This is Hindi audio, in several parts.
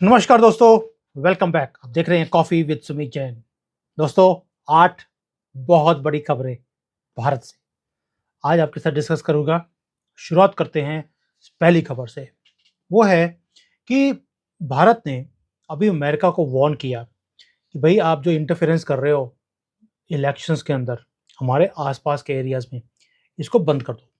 नमस्कार दोस्तों, वेलकम बैक। आप देख रहे हैं कॉफी विद सुमित जैन। दोस्तों, 8 बहुत बड़ी खबरें भारत से आज आपके साथ डिस्कस करूंगा। शुरुआत करते हैं पहली खबर से। वो है कि भारत ने अभी अमेरिका को वार्न किया कि भाई आप जो इंटरफेरेंस कर रहे हो इलेक्शंस के अंदर हमारे आसपास के एरियाज में, इसको बंद कर दो।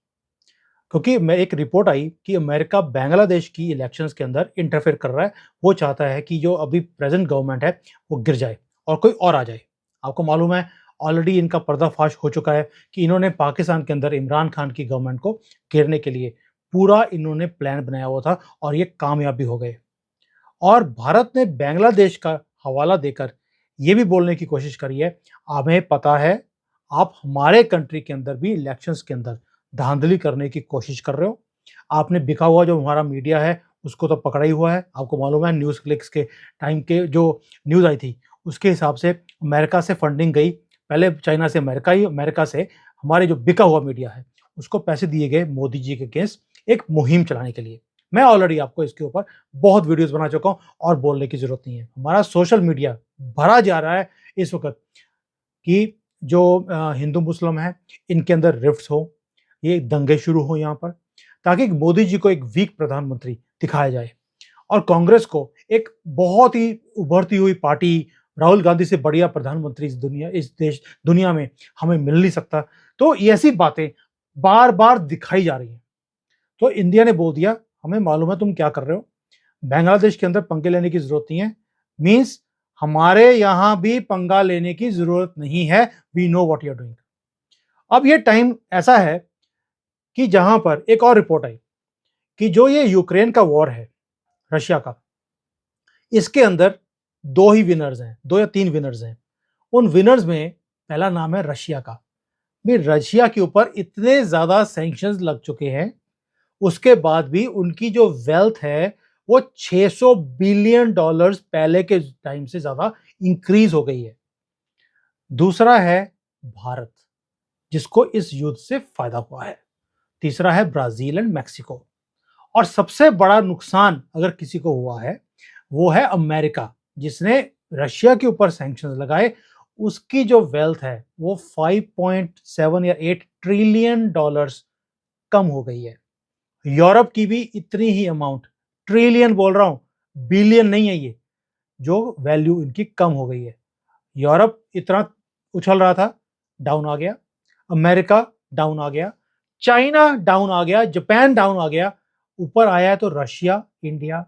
क्योंकि मैं एक रिपोर्ट आई कि अमेरिका बांग्लादेश की इलेक्शंस के अंदर इंटरफेयर कर रहा है। वो चाहता है कि जो अभी प्रेजेंट गवर्नमेंट है वो गिर जाए और कोई और आ जाए। आपको मालूम है ऑलरेडी इनका पर्दाफाश हो चुका है कि इन्होंने पाकिस्तान के अंदर इमरान खान की गवर्नमेंट को घेरने के लिए पूरा इन्होंने प्लान बनाया हुआ था और ये कामयाब भी हो गए। और भारत ने बांग्लादेश का हवाला देकर ये भी बोलने की कोशिश करी है, हमें पता है आप हमारे कंट्री के अंदर भी इलेक्शंस के अंदर धांधली करने की कोशिश कर रहे हो। आपने बिका हुआ जो हमारा मीडिया है उसको तो पकड़ा ही हुआ है। आपको मालूम है न्यूज़ क्लिक्स के टाइम के जो न्यूज़ आई थी उसके हिसाब से अमेरिका से फंडिंग गई, पहले चाइना से अमेरिका ही, अमेरिका से हमारे जो बिका हुआ मीडिया है उसको पैसे दिए गए मोदी जी के अगेंस्ट एक मुहिम चलाने के लिए। मैं ऑलरेडी आपको इसके ऊपर बहुत वीडियोस बना चुका हूं और बोलने की जरूरत नहीं है। हमारा सोशल मीडिया भरा जा रहा है इस वक्त कि जो हिंदू मुस्लिम है इनके अंदर रिफ्ट्स हो, ये दंगे शुरू हो यहाँ पर, ताकि मोदी जी को एक वीक प्रधानमंत्री दिखाया जाए और कांग्रेस को एक बहुत ही उभरती हुई पार्टी, राहुल गांधी से बढ़िया प्रधानमंत्री इस देश दुनिया में हमें मिल नहीं सकता। तो ऐसी बातें बार बार दिखाई जा रही हैं। तो इंडिया ने बोल दिया हमें मालूम है तुम क्या कर रहे हो, बांग्लादेश के अंदर पंगे लेने की जरूरत नहीं है। मींस हमारे यहां भी पंगा लेने की जरूरत नहीं है, we know what you are doing. अब ये टाइम ऐसा है कि जहां पर एक और रिपोर्ट आई कि जो ये यूक्रेन का वॉर है रशिया का, इसके अंदर दो ही विनर्स हैं, दो या तीन विनर्स हैं। उन विनर्स में पहला नाम है रशिया का। भी रशिया के ऊपर इतने ज्यादा सैंक्शंस लग चुके हैं, उसके बाद भी उनकी जो वेल्थ है वो 600 बिलियन डॉलर्स पहले के टाइम से ज्यादा इंक्रीज हो गई है। दूसरा है भारत, जिसको इस युद्ध से फायदा हुआ है। तीसरा है ब्राजील एंड मैक्सिको। और सबसे बड़ा नुकसान अगर किसी को हुआ है वो है अमेरिका, जिसने रशिया के ऊपर सैंक्शंस लगाए। उसकी जो वेल्थ है वो 5.7 या 8 ट्रिलियन डॉलर्स कम हो गई है। यूरोप की भी इतनी ही अमाउंट, ट्रिलियन बोल रहा हूं, बिलियन नहीं है ये, जो वैल्यू इनकी कम हो गई है। यूरोप इतना उछल रहा था, डाउन आ गया। अमेरिका डाउन आ गया। चाइना डाउन आ गया। जापान डाउन आ गया। ऊपर आया है तो रशिया, इंडिया,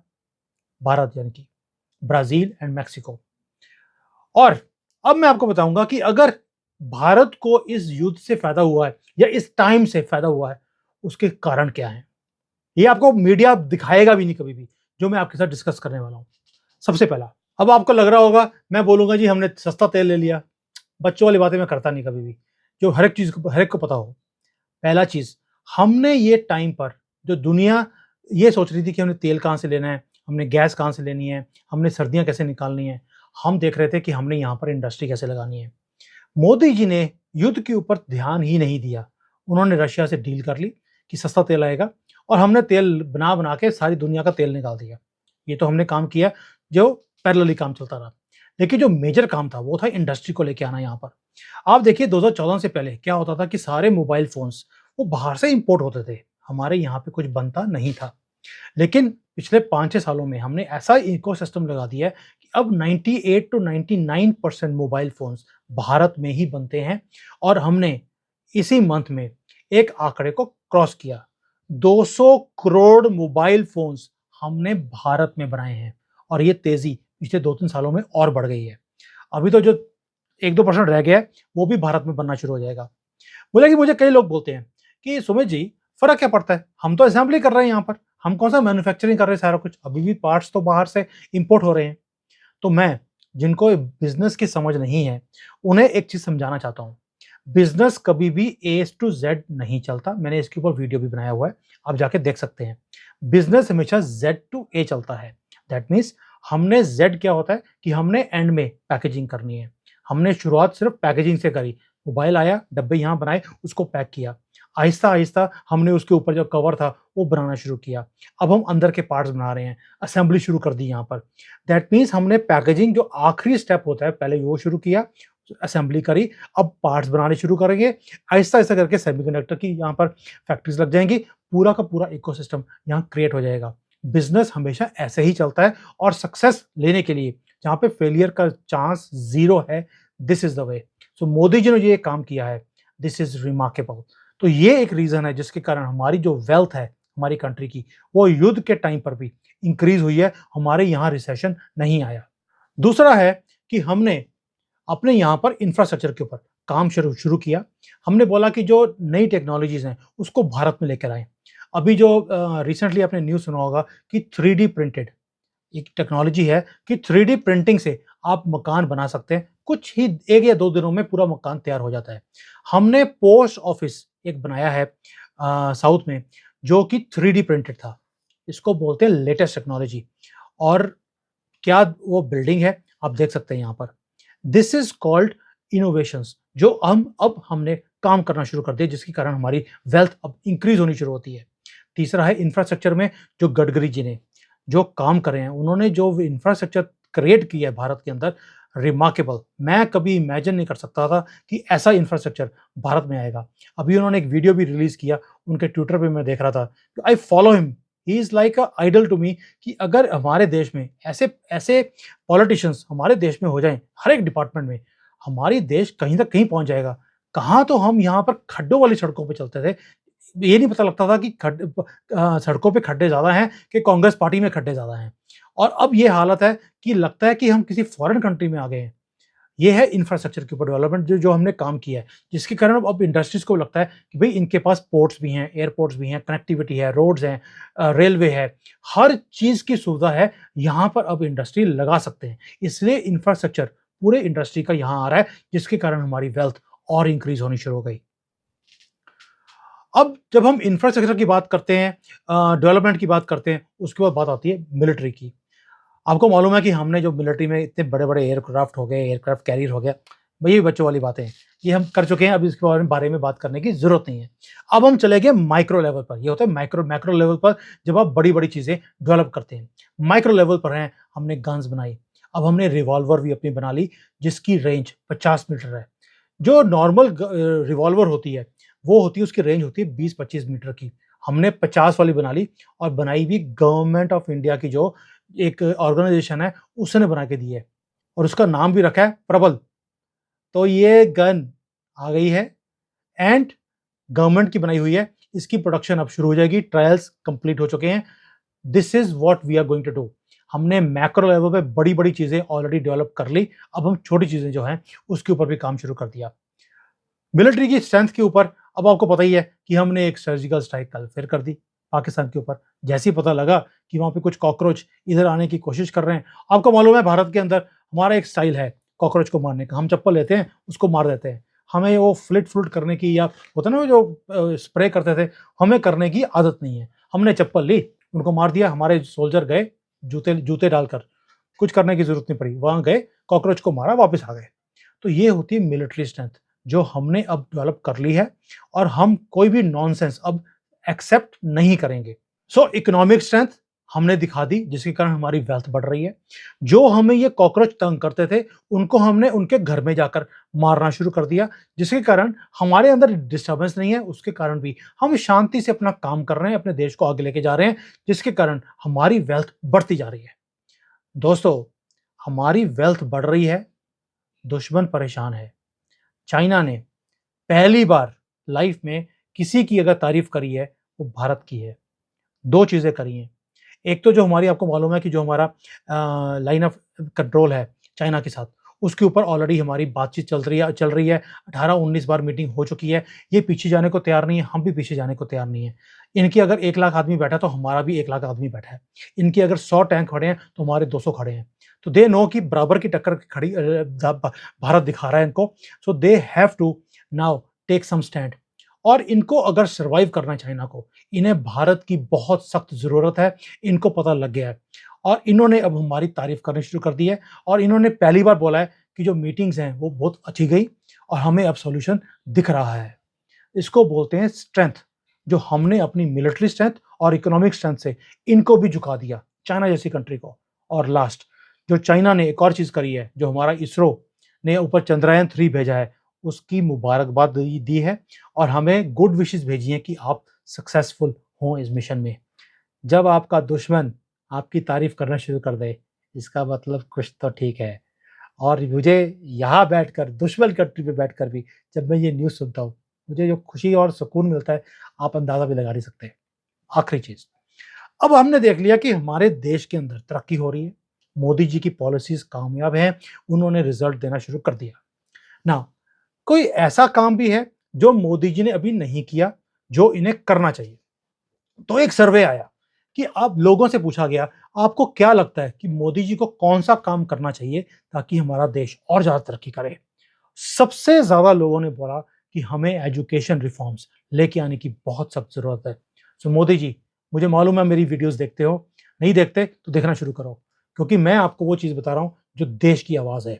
भारत यानी कि ब्राजील एंड मैक्सिको। और अब मैं आपको बताऊंगा कि अगर भारत को इस युद्ध से फायदा हुआ है या इस टाइम से फायदा हुआ है, उसके कारण क्या है। ये आपको मीडिया दिखाएगा भी नहीं कभी भी, जो मैं आपके साथ डिस्कस करने वाला हूं। सबसे पहला, अब आपको लग रहा होगा मैं बोलूंगा जी हमने सस्ता तेल ले लिया। बच्चों वाली बातें मैं करता नहीं कभी भी, जो हर एक चीज को हर एक को पता हो। पहला चीज, हमने ये टाइम पर जो दुनिया ये सोच रही थी कि हमने तेल कहाँ से लेना है, हमने गैस कहाँ से लेनी है, हमने सर्दियां कैसे निकालनी है, हम देख रहे थे कि हमने यहाँ पर इंडस्ट्री कैसे लगानी है। मोदी जी ने युद्ध के ऊपर ध्यान ही नहीं दिया। उन्होंने रशिया से डील कर ली कि सस्ता तेल आएगा और हमने तेल बना बना के सारी दुनिया का तेल निकाल दिया। ये तो हमने काम किया, जो पैरेलली काम चलता रहा। लेकिन जो मेजर काम था वो था इंडस्ट्री को लेके आना। यहाँ पर आप देखिए 2014 से पहले क्या होता था कि सारे मोबाइल फोन्स वो बाहर से इंपोर्ट होते थे, हमारे यहाँ पे कुछ बनता नहीं था। लेकिन पिछले 5-6 सालों में हमने ऐसा इकोसिस्टम लगा दिया है कि अब 98 टू 99% मोबाइल फोन्स भारत में ही बनते हैं। और हमने इसी मंथ में एक आंकड़े को क्रॉस किया, 200 करोड़ मोबाइल फोन्स हमने भारत में बनाए हैं। और ये तेजी पिछले 2-3 सालों में और बढ़ गई है। अभी तो जो 1-2% रह गया है वो भी भारत में बनना शुरू हो जाएगा। बोले कि मुझे कई लोग बोलते हैं कि सुमित जी फर्क क्या पड़ता है, हम तो असेंबली कर रहे हैं यहाँ पर, हम कौन सा मैन्युफैक्चरिंग कर रहे हैं, सारा कुछ अभी भी पार्ट्स तो बाहर से इंपोर्ट हो रहे हैं। तो मैं, जिनको बिजनेस की समझ नहीं है, उन्हें एक चीज समझाना चाहता हूँ। बिजनेस कभी भी ए टू जेड नहीं चलता। मैंने इसके ऊपर वीडियो भी बनाया हुआ है, आप जाके देख सकते हैं। बिजनेस हमेशा जेड टू ए चलता है। दैट मीन्स हमने जेड क्या होता है कि हमने एंड में पैकेजिंग करनी है। हमने शुरुआत सिर्फ पैकेजिंग से करी, मोबाइल आया, डब्बे यहाँ बनाए, उसको पैक किया। आहिस्ता आहिस्ता हमने उसके ऊपर जो कवर था वो बनाना शुरू किया। अब हम अंदर के पार्ट्स बना रहे हैं, असेंबली शुरू कर दी यहाँ पर। दैट मीन्स हमने पैकेजिंग जो आखिरी स्टेप होता है पहले वो शुरू किया, असेंबली करी, अब पार्ट्स बनाने शुरू करेंगे। आहिस्ता आहिस्ता करके सेमीकंडक्टर की यहाँ पर फैक्ट्रीज लग जाएंगी, पूरा का पूरा इकोसिस्टम यहाँ क्रिएट हो जाएगा। बिजनेस हमेशा ऐसे ही चलता है, और सक्सेस लेने के लिए जहाँ पे फेलियर का चांस जीरो है, दिस इज द वे। सो मोदी जी ने ये काम किया है, दिस इज रिमार्केबल। तो ये एक रीजन है जिसके कारण हमारी जो वेल्थ है हमारी कंट्री की, वो युद्ध के टाइम पर भी इंक्रीज हुई है, हमारे यहाँ रिसेशन नहीं आया। दूसरा है कि हमने अपने यहाँ पर इंफ्रास्ट्रक्चर के ऊपर काम शुरू शुरू किया। हमने बोला कि जो नई टेक्नोलॉजीज हैं उसको भारत में लेकर आए। अभी जो रिसेंटली आपने न्यूज़ सुना होगा कि 3D प्रिंटेड एक टेक्नोलॉजी है कि 3D प्रिंटिंग से आप मकान बना सकते हैं, कुछ ही 1 या 2 दिनों में पूरा मकान तैयार हो जाता है। हमने पोस्ट ऑफिस एक बनाया है साउथ में, जो कि 3D प्रिंटेड था। इसको बोलते हैं लेटेस्ट टेक्नोलॉजी। और क्या वो बिल्डिंग है, आप देख सकते हैं यहाँ पर। दिस इज कॉल्ड इनोवेशंस, जो हमने काम करना शुरू कर दिया, जिसके कारण हमारी वेल्थ अब इंक्रीज होनी शुरू होती है। तीसरा है इंफ्रास्ट्रक्चर में, जो गडकरी जी ने जो काम करे हैं, उन्होंने जो इंफ्रास्ट्रक्चर क्रिएट किया है भारत के अंदर, रिमार्केबल। मैं कभी इमेजिन नहीं कर सकता था कि ऐसा इंफ्रास्ट्रक्चर भारत में आएगा। अभी उन्होंने एक वीडियो भी रिलीज किया, उनके ट्विटर पे मैं देख रहा था। I follow him, he is like a idol to me, कि अगर हमारे देश में ऐसे ऐसे पॉलिटिशियंस हमारे देश में हो जाएं हर एक डिपार्टमेंट में, हमारी देश कहीं तक कहीं पहुंच जाएगा। कहाँ तो हम यहाँ पर खड्डों वाली सड़कों पे चलते थे, ये नहीं पता लगता था कि सड़कों पे खड्डे ज़्यादा हैं कि कांग्रेस पार्टी में खड्डे ज़्यादा हैं। और अब ये हालत है कि लगता है कि हम किसी फॉरेन कंट्री में आ गए हैं। ये है इंफ्रास्ट्रक्चर के ऊपर डेवलपमेंट जो हमने काम किया है, जिसके कारण अब इंडस्ट्रीज को लगता है कि भाई इनके पास पोर्ट्स भी हैं, एयरपोर्ट्स भी हैं, कनेक्टिविटी है, रोड्स हैं, रेलवे है, हर चीज़ की सुविधा है, यहाँ पर अब इंडस्ट्री लगा सकते हैं। इसलिए इंफ्रास्ट्रक्चर पूरे इंडस्ट्री का यहाँ आ रहा है, जिसके कारण हमारी वेल्थ और इंक्रीज होनी शुरू हो गई। अब जब हम इंफ्रास्ट्रक्चर की बात करते हैं, डेवलपमेंट की बात करते हैं, उसके बाद बात आती है मिलिट्री की। आपको मालूम है कि हमने जो मिलिट्री में इतने बड़े-बड़े एयरक्राफ्ट हो गए, एयरक्राफ्ट कैरियर हो गया, भई ये बच्चों वाली बातें हैं। ये हम कर चुके हैं, अब इसके बारे में बात करने की ज़रूरत नहीं है। अब हम चले गए माइक्रो लेवल पर। ये होता है मैक्रो लेवल पर, जब आप बड़ी-बड़ी चीज़ें डेवलप करते हैं। माइक्रो लेवल पर हैं, हमने गन्स बनाई। अब हमने रिवॉल्वर भी अपनी बना ली, जिसकी रेंज 50 मीटर है। जो नॉर्मल रिवॉल्वर होती है, वो होती है, उसकी रेंज होती है 20-25 मीटर की। हमने 50 वाली बना ली, और बनाई भी गवर्नमेंट ऑफ इंडिया की जो एक ऑर्गेनाइजेशन है, उसने बना के दी है, और उसका नाम भी रखा है प्रबल। तो ये गन आ गई है, एंड गवर्नमेंट की बनाई हुई है। इसकी प्रोडक्शन अब शुरू हो जाएगी, ट्रायल्स कंप्लीट हो चुके हैं। This is what we are going to do. हमने मैक्रो लेवल पे बड़ी-बड़ी चीज़ें ऑलरेडी डेवलप कर ली, अब हम छोटी चीज़ें जो हैं, उसके ऊपर भी काम शुरू कर दिया। मिलिट्री की स्ट्रेंथ के ऊपर अब आपको पता ही है कि हमने एक सर्जिकल स्ट्राइक कल फिर कर दी पाकिस्तान के ऊपर। जैसे ही पता लगा कि वहाँ पे कुछ कॉकरोच इधर आने की कोशिश कर रहे हैं, आपको मालूम है भारत के अंदर हमारा एक स्टाइल है कॉकरोच को मारने का। हम चप्पल लेते हैं, उसको मार देते हैं। हमें वो फ्लिट फ्लूट करने की, या होता ना वो जो स्प्रे करते थे, हमें करने की आदत नहीं है। हमने चप्पल ली, उनको मार दिया, हमारे सोल्जर गए जूते जूते डालकर, कुछ करने की जरूरत नहीं पड़ी, वहाँ गए, कॉकरोच को मारा, वापस आ गए। तो ये होती है मिलिट्री स्ट्रेंथ, जो हमने अब डेवलप कर ली है, और हम कोई भी नॉनसेंस अब एक्सेप्ट नहीं करेंगे। सो इकोनॉमिक स्ट्रेंथ हमने दिखा दी, जिसके कारण हमारी वेल्थ बढ़ रही है। जो हमें ये कॉकरोच तंग करते थे, उनको हमने उनके घर में जाकर मारना शुरू कर दिया, जिसके कारण हमारे अंदर डिस्टर्बेंस नहीं है। उसके कारण भी हम शांति से अपना काम कर रहे हैं, अपने देश को आगे लेके जा रहे हैं, जिसके कारण हमारी वेल्थ बढ़ती जा रही है। दोस्तों, हमारी वेल्थ बढ़ रही है, दुश्मन परेशान है। चाइना ने पहली बार लाइफ में किसी की अगर तारीफ करी है, वो भारत की है। 2 चीज़ें करी हैं। एक तो जो हमारी, आपको मालूम है कि जो हमारा लाइन ऑफ कंट्रोल है चाइना के साथ, उसके ऊपर ऑलरेडी हमारी बातचीत चल रही है। 18-19 बार मीटिंग हो चुकी है। ये पीछे जाने को तैयार नहीं है, हम भी पीछे जाने को तैयार नहीं है। इनकी अगर 1 लाख आदमी बैठा है, तो हमारा भी 1 लाख आदमी बैठा है। इनकी अगर 100 टैंक खड़े हैं, तो हमारे 200 खड़े हैं। तो दे नो कि बराबर की टक्कर खड़ी भारत दिखा रहा है इनको। So they have to now take some stand. और इनको अगर सर्वाइव करना है चाइना को, इन्हें भारत की बहुत सख्त ज़रूरत है। इनको पता लग गया है, और इन्होंने अब हमारी तारीफ करनी शुरू कर दी है। और इन्होंने पहली बार बोला है कि जो मीटिंग्स हैं वो बहुत अच्छी गई, और हमें अब सॉल्यूशन दिख रहा है। इसको बोलते हैं स्ट्रेंथ, जो हमने अपनी मिलिट्री स्ट्रेंथ और इकोनॉमिक स्ट्रेंथ से इनको भी झुका दिया, चाइना जैसी कंट्री को। और लास्ट, जो चाइना ने एक और चीज करी है, जो हमारा इसरो ने ऊपर चंद्रयान 3 भेजा है, उसकी मुबारकबाद दी है और हमें गुड विशेस भेजी हैं कि आप सक्सेसफुल हों इस मिशन में। जब आपका दुश्मन आपकी तारीफ करना शुरू कर दे, इसका मतलब कुछ तो ठीक है। और मुझे यहाँ बैठकर, दुश्मन कंट्री पे बैठकर भी जब मैं ये न्यूज़ सुनता हूँ, मुझे जो खुशी और सुकून मिलता है, आप अंदाज़ा भी लगा नहीं सकते। आखिरी चीज़, अब हमने देख लिया कि हमारे देश के अंदर तरक्की हो रही है, मोदी जी की पॉलिसीज़ कामयाब हैं, उन्होंने रिज़ल्ट देना शुरू कर दिया। नाउ, कोई ऐसा काम भी है जो मोदी जी ने अभी नहीं किया, जो इन्हें करना चाहिए। तो एक सर्वे आया कि अब लोगों से पूछा गया, आपको क्या लगता है कि मोदी जी को कौन-सा काम करना चाहिए ताकि हमारा देश और ज़्यादा तरक्की करे? सबसे ज़्यादा लोगों ने बोला कि हमें एजुकेशन रिफॉर्म्स लेके आने की बहुत सख्त ज़रूरत है। सो मोदी जी, मुझे मालूम है मेरी वीडियोज़ देखते हो, नहीं देखते तो देखना शुरू करो, क्योंकि मैं आपको वो चीज़ बता रहा हूँ जो देश की आवाज़ है।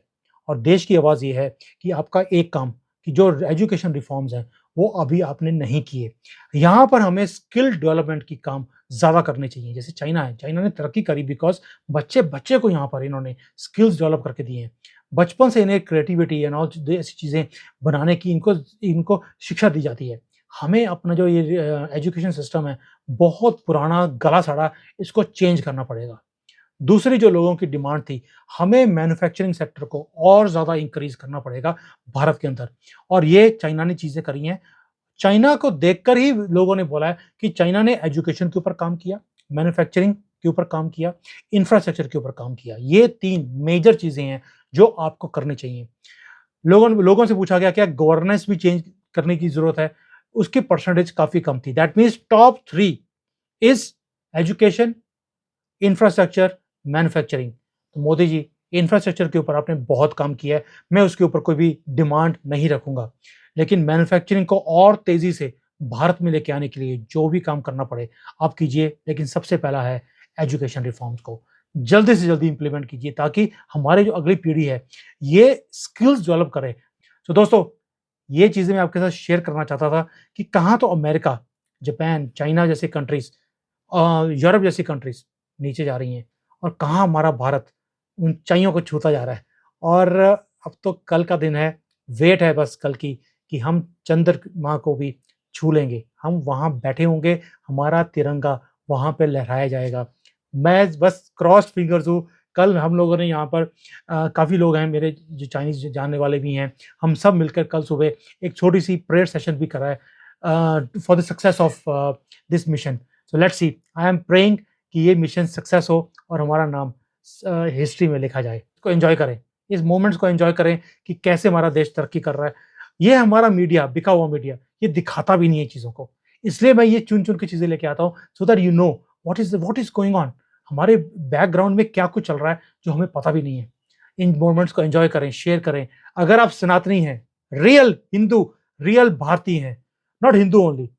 और देश की आवाज़ ये है कि आपका एक काम, कि जो एजुकेशन रिफॉर्म्स हैं, वो अभी आपने नहीं किए। यहाँ पर हमें स्किल डेवलपमेंट की काम ज़्यादा करने चाहिए। जैसे चाइना है, चाइना ने तरक्की करी बिकॉज़ बच्चे-बच्चे को यहाँ पर इन्होंने स्किल्स डेवलप करके दिए हैं। बचपन से इन्हें क्रिएटिविटी एंड ऑल ऐसी चीज़ें बनाने की इनको इनको शिक्षा दी जाती है। हमें अपना जो ये एजुकेशन सिस्टम है, बहुत पुराना, गला-सड़ा, इसको चेंज करना पड़ेगा। दूसरी जो लोगों की डिमांड थी, हमें मैन्युफैक्चरिंग सेक्टर को और ज़्यादा इंक्रीज़ करना पड़ेगा भारत के अंदर, और ये चाइना ने चीज़ें करी हैं। चाइना को देखकर ही लोगों ने बोला है कि चाइना ने एजुकेशन के ऊपर काम किया, मैन्युफैक्चरिंग के ऊपर काम किया, इंफ्रास्ट्रक्चर के ऊपर काम किया। ये 3 मेजर चीज़ें हैं जो आपको करनी चाहिए। लोगों से पूछा गया क्या गवर्नेंस भी चेंज करने की ज़रूरत है? उसकी परसेंटेज काफ़ी कम थी। That means top 3 is education, infrastructure, manufacturing. तो मोदी जी, इंफ्रास्ट्रक्चर के ऊपर आपने बहुत काम किया है, मैं उसके ऊपर कोई भी डिमांड नहीं रखूँगा। लेकिन मैन्युफैक्चरिंग को और तेज़ी से भारत में लेके आने के लिए जो भी काम करना पड़े, आप कीजिए, लेकिन सबसे पहला है एजुकेशन रिफॉर्म्स को जल्दी से जल्दी इम्प्लीमेंट कीजिए ताकि हमारी जो अगली पीढ़ी है, ये स्किल्स डेवलप करे। तो दोस्तों, ये चीज़ें मैं आपके साथ शेयर करना चाहता था कि कहाँ तो अमेरिका, जापान, चाइना जैसे कंट्रीज़, यूरोप जैसी कंट्रीज़ नीचे जा रही हैं, और कहाँ हमारा भारत ऊँचाइयों को छूता जा रहा है। और अब तो कल का दिन है, वेट है बस कल की, कि हम चंद्रमा को भी छू लेंगे। हम वहाँ बैठे होंगे, हमारा तिरंगा वहाँ पे लहराया जाएगा। मैं बस क्रॉस्ड फिंगर्स हूँ। कल हम लोगों ने यहाँ पर काफ़ी लोग हैं मेरे जो चाइनीज़ जानने वाले भी हैं, हम सब मिलकर कल सुबह एक छोटी-सी प्रेयर सेशन भी करा है for the success of this mission. So let's see, I am praying कि ये मिशन सक्सेस हो और हमारा नाम हिस्ट्री में लिखा जाए। इसको एन्जॉय करें, इस मोमेंट्स को एन्जॉय करें कि कैसे हमारा देश तरक्की कर रहा है। ये हमारा मीडिया, बिका हुआ मीडिया, ये दिखाता भी नहीं है चीज़ों को। इसलिए मैं ये चुन-चुन के चीज़ें लेके आता हूँ so that you know what is going on. हमारे बैकग्राउंड में क्या कुछ चल रहा है जो हमें पता भी नहीं है। इन मोमेंट्स को एन्जॉय करें, शेयर करें। अगर आप सनातनी हैं, रियल हिंदू, रियल भारतीय हैं, नॉट हिंदू ओनली,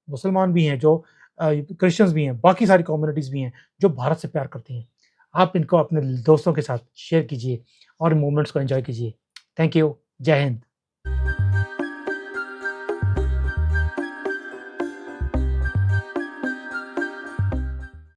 मुसलमान भी हैं जो क्रिश्चियंस भी हैं, बाकी सारी कम्युनिटीज़ भी हैं जो भारत से प्यार करती हैं। आप इनको अपने दोस्तों के साथ शेयर कीजिए और मोमेंट्स को एन्जॉय कीजिए। Thank you. जय हिंद।